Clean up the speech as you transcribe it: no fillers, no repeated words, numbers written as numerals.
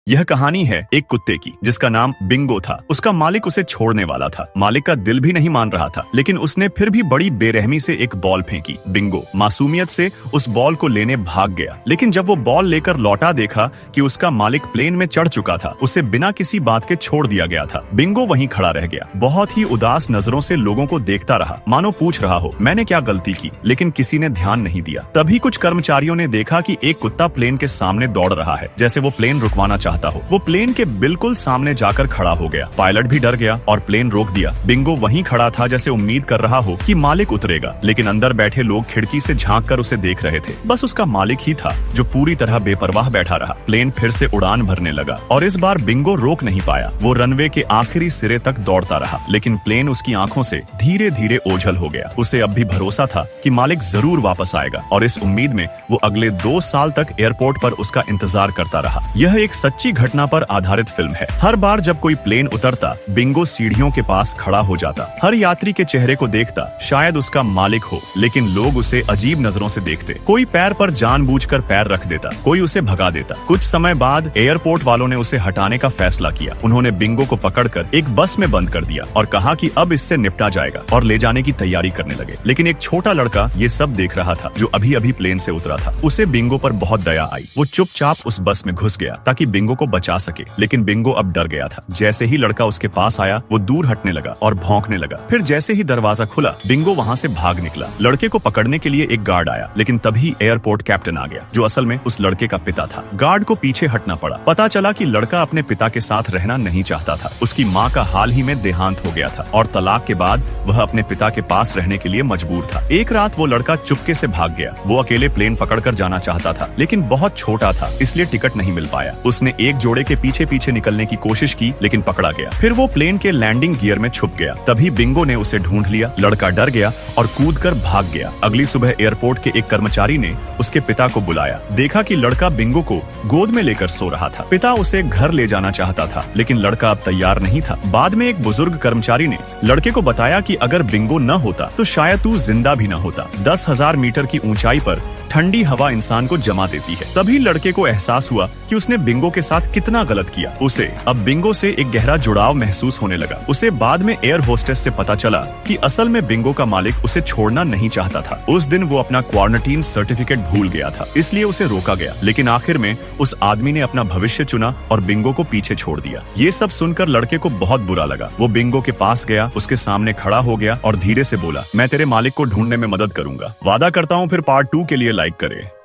यह कहानी है एक कुत्ते की जिसका नाम बिंगो था। उसका मालिक उसे छोड़ने वाला था। मालिक का दिल भी नहीं मान रहा था, लेकिन उसने फिर भी बड़ी बेरहमी से एक बॉल फेंकी। बिंगो मासूमियत से उस बॉल को लेने भाग गया, लेकिन जब वो बॉल लेकर लौटा देखा कि उसका मालिक प्लेन में चढ़ चुका था। उसे बिना किसी बात के छोड़ दिया गया था। बिंगो वहीं खड़ा रह गया, बहुत ही उदास नजरों से लोगों को देखता रहा, मानो पूछ रहा हो मैंने क्या गलती की। लेकिन किसी ने ध्यान नहीं दिया। तभी कुछ कर्मचारियों ने देखा कि एक कुत्ता प्लेन के सामने दौड़ रहा है, जैसे वो प्लेन रुकवाना चाहता हो। वो प्लेन के बिल्कुल सामने जाकर खड़ा हो गया। पायलट भी डर गया और प्लेन रोक दिया। बिंगो वहीं खड़ा था जैसे उम्मीद कर रहा हो कि मालिक उतरेगा, लेकिन अंदर बैठे लोग खिड़की से झांक कर उसे देख रहे थे। बस उसका मालिक ही था जो पूरी तरह बेपरवाह बैठा रहा। प्लेन फिर से उड़ान भरने लगा और इस बार बिंगो रोक नहीं पाया। वो रनवे के आखिरी सिरे तक दौड़ता रहा, लेकिन प्लेन उसकी आंखों से धीरे धीरे ओझल हो गया। उसे अब भी भरोसा था कि मालिक जरूर वापस आएगा, और इस उम्मीद में वो अगले 2 साल तक एयरपोर्ट पर उसका इंतजार करता रहा। यह एक सच्ची घटना पर आधारित फिल्म है। हर बार जब कोई प्लेन उतरता, बिंगो सीढ़ियों के पास खड़ा हो जाता। हर यात्री के चेहरे को देखता, शायद उसका मालिक हो, लेकिन लोग उसे अजीब नजरों से देखते। कोई पैर पर जानबूझकर पैर रख देता, कोई उसे भगा देता। कुछ समय बाद एयरपोर्ट वालों ने उसे हटाने का फैसला किया। उन्होंने बिंगो को पकड़कर एक बस में बंद कर दिया और कहा कि अब इससे निपटा जाएगा, और ले जाने की तैयारी करने लगे। लेकिन एक छोटा लड़का ये सब देख रहा था, जो अभी अभी प्लेन से उतरा था। उसे बिंगो पर बहुत दया आई। वो चुपचाप उस बस में घुस गया ताकि बिंगो को बचा सके, लेकिन बिंगो अब डर गया था। जैसे ही लड़का उसके पास आया, वो दूर हटने लगा और भौंकने लगा। फिर जैसे ही दरवाजा खुला, बिंगो वहाँ से भाग निकला। लड़के को पकड़ने के लिए एक गार्ड आया, लेकिन तभी एयरपोर्ट कैप्टन आ गया, जो असल में उस लड़के का पिता था। गार्ड को पीछे हटना पड़ा। पता चला कि लड़का अपने पिता के साथ रहना नहीं चाहता था। उसकी माँ का हाल ही में देहांत हो गया था, और तलाक के बाद वह अपने पिता के पास रहने के लिए मजबूर था। एक रात वो लड़का चुपके से भाग गया। वो अकेले प्लेन पकड़कर जाना चाहता था, लेकिन बहुत छोटा था, इसलिए टिकट नहीं मिल पाया। उसने एक जोड़े के पीछे पीछे निकलने की कोशिश की, लेकिन पकड़ा गया। फिर वो प्लेन के लैंडिंग गियर में छुप गया। तभी बिंगो ने उसे ढूंढ लिया। लड़का डर गया और कूदकर भाग गया। अगली सुबह एयरपोर्ट के एक कर्मचारी ने उसके पिता को बुलाया। देखा कि लड़का बिंगो को गोद में लेकर सो रहा था। पिता उसे घर ले जाना चाहता था, लेकिन लड़का अब तैयार नहीं था। बाद में एक बुजुर्ग कर्मचारी ने लड़के को बताया कि अगर बिंगो न होता तो शायद तू जिंदा भी न होता। 10,000 मीटर की ऊंचाई पर ठंडी हवा इंसान को जमा देती है। तभी लड़के को एहसास हुआ कि उसने बिंगो के साथ कितना गलत किया। उसे अब बिंगो से एक गहरा जुड़ाव महसूस होने लगा। उसे बाद में एयर होस्टेस से पता चला कि असल में बिंगो का मालिक उसे छोड़ना नहीं चाहता था। उस दिन वो अपना क्वारंटीन सर्टिफिकेट भूल गया था, इसलिए उसे रोका गया। लेकिन आखिर में उस आदमी ने अपना भविष्य चुना और बिंगो को पीछे छोड़ दिया। ये सब सुनकर लड़के को बहुत बुरा लगा। वो बिंगो के पास गया, उसके सामने खड़ा हो गया और धीरे से बोला, मैं तेरे मालिक को ढूंढने में मदद करूंगा। वादा करता हूँ फिर पार्ट 2 के लिए लाइक करें।